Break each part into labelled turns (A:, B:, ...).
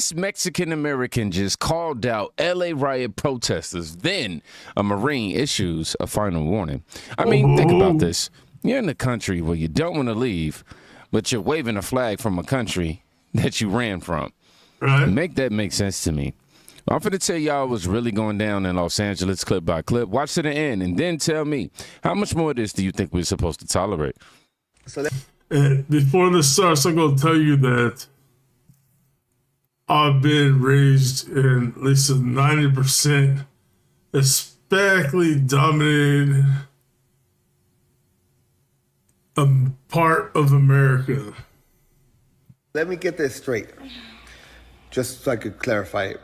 A: This Mexican American just called out LA riot protesters. Then a Marine issues a final warning. I mean, think about this. You're in a country where you don't want to leave, but you're waving a flag from a country that you ran from.
B: Right.
A: Make that make sense to me. I'm going to tell y'all what's really going down in Los Angeles clip by clip. Watch to the end and then tell me, how much more of this do you think we're supposed to tolerate?
B: Before this starts, I'm going to tell you that I've been raised in at least a 90% Hispanically dominated part of America.
C: Let me get this straight, just so I could clarify it.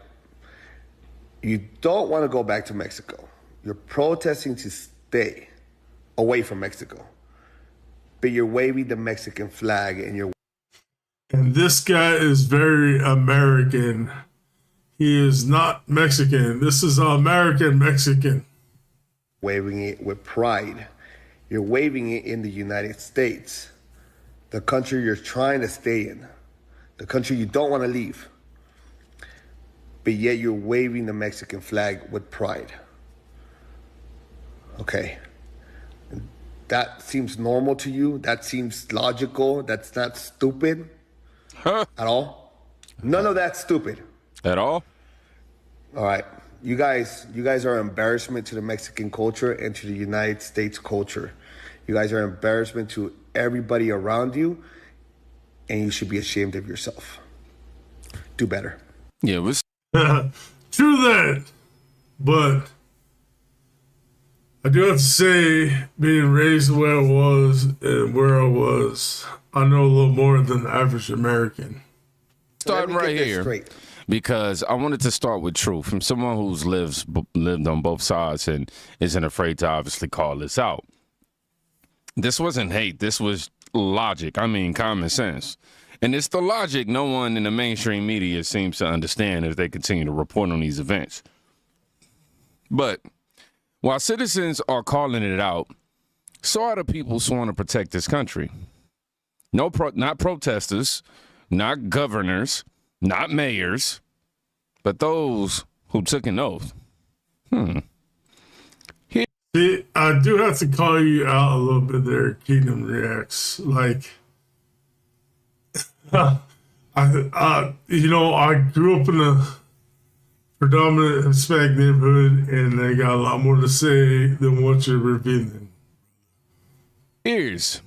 C: You don't want to go back to Mexico. You're protesting to stay away from Mexico, but you're waving the Mexican flag and you're...
B: And this guy is very American. He is not Mexican. This is American Mexican.
C: Waving it with pride. You're waving it in the United States, the country you're trying to stay in, the country you don't want to leave. But yet you're waving the Mexican flag with pride. Okay. That seems normal to you? That seems logical? That's not stupid at all? None of that's stupid.
A: At all?
C: All right. You guys are an embarrassment to the Mexican culture and to the United States culture. You guys are an embarrassment to everybody around you, and you should be ashamed of yourself. Do better.
A: Yeah, it was...
B: True that, but I do have to say, being raised the way I was and where I was, I know a little more than the average American.
A: Starting right here, because I wanted to start with truth from someone who's lived on both sides and isn't afraid to obviously call this out. This wasn't hate. This was logic. I mean, common sense. And it's the logic no one in the mainstream media seems to understand as they continue to report on these events. But while citizens are calling it out, so are the people sworn to protect this country. Not protesters, not governors, not mayors, but those who took an oath.
B: See, I do have to call you out a little bit there, Kingdom Reacts. Like, I grew up in a predominant Hispanic neighborhood, and they got a lot more to say than what you're revealing.
A: Here's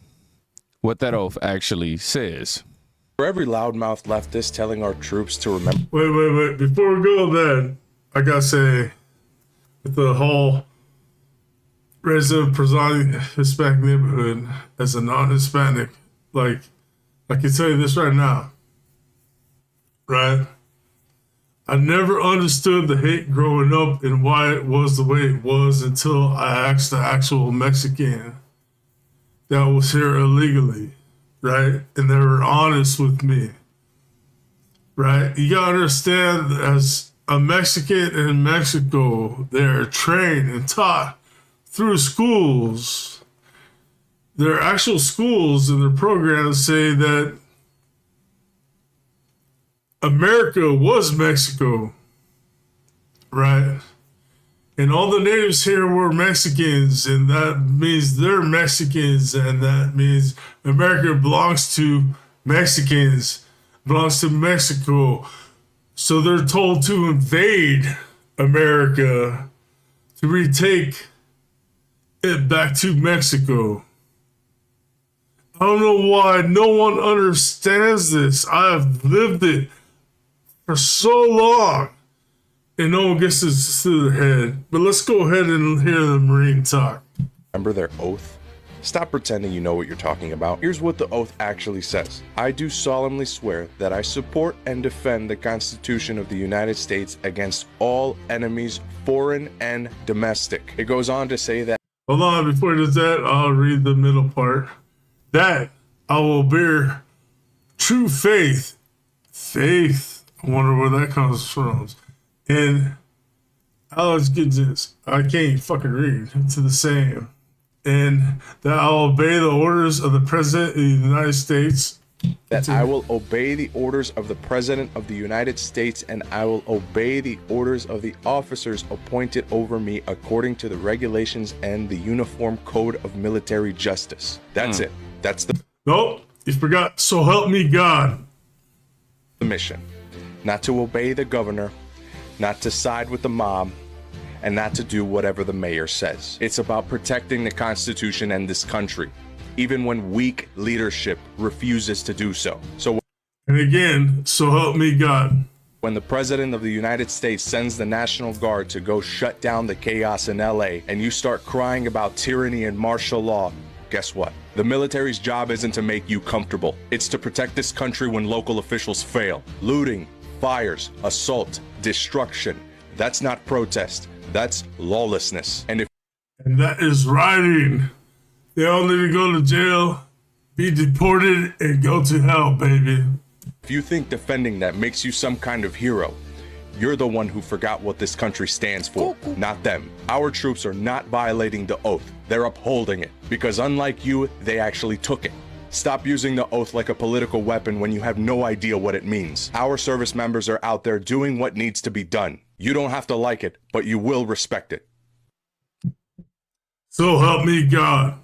A: what that oath actually says.
D: For every loudmouth leftist telling our troops to remember...
B: Wait. Before we go there, I gotta say, with the whole resident presiding Hispanic neighborhood as a non-Hispanic, like, I can tell you this right now, right? I never understood the hate growing up and why it was the way it was until I asked the actual Mexican that was here illegally, right? And they were honest with me, right? You gotta understand, as a Mexican in Mexico, they're trained and taught through schools. Their actual schools and their programs say that America was Mexico, right? And all the natives here were Mexicans, and that means they're Mexicans, and that means America belongs to Mexicans, belongs to Mexico. So they're told to invade America to retake it back to Mexico. I don't know why no one understands this. I have lived it for so long, and no one gets this to their head. But let's go ahead and hear the Marine talk.
D: Remember their oath? Stop pretending you know what you're talking about. Here's what the oath actually says. I do solemnly swear that I support and defend the Constitution of the United States against all enemies, foreign and domestic. It goes on to say that...
B: Hold on, before it does that, I'll read the middle part. That I will bear true faith. Faith. I wonder where that comes from. And Alex gets this. I can't fucking read. To the same. And that I will obey the orders of the President of the United States
D: that I will obey the orders of the President of the United States, and I will obey the orders of the officers appointed over me according to the regulations and the Uniform Code of Military Justice. That's it. That's the
B: Nope, you forgot. So help me God.
D: mission. Not to obey the governor, not to side with the mob, and not to do whatever the mayor says. It's about protecting the Constitution and this country, even when weak leadership refuses to do so. So,
B: And again, so help me God.
D: when the President of the United States sends the National Guard to go shut down the chaos in LA, and you start crying about tyranny and martial law, guess what? The military's job isn't to make you comfortable. It's to protect this country when local officials fail. Looting, fires, assault, destruction. That's not protest. That's lawlessness. And
B: that is rioting. They all need to go to jail, be deported, and go to hell, baby.
D: if you think defending that makes you some kind of hero, you're the one who forgot what this country stands for, not them. Our troops are not violating the oath. They're upholding it. Because unlike you, they actually took it. Stop using the oath like a political weapon when you have no idea what it means. Our service members are out there doing what needs to be done. You don't have to like it, but you will respect it.
B: So help me God.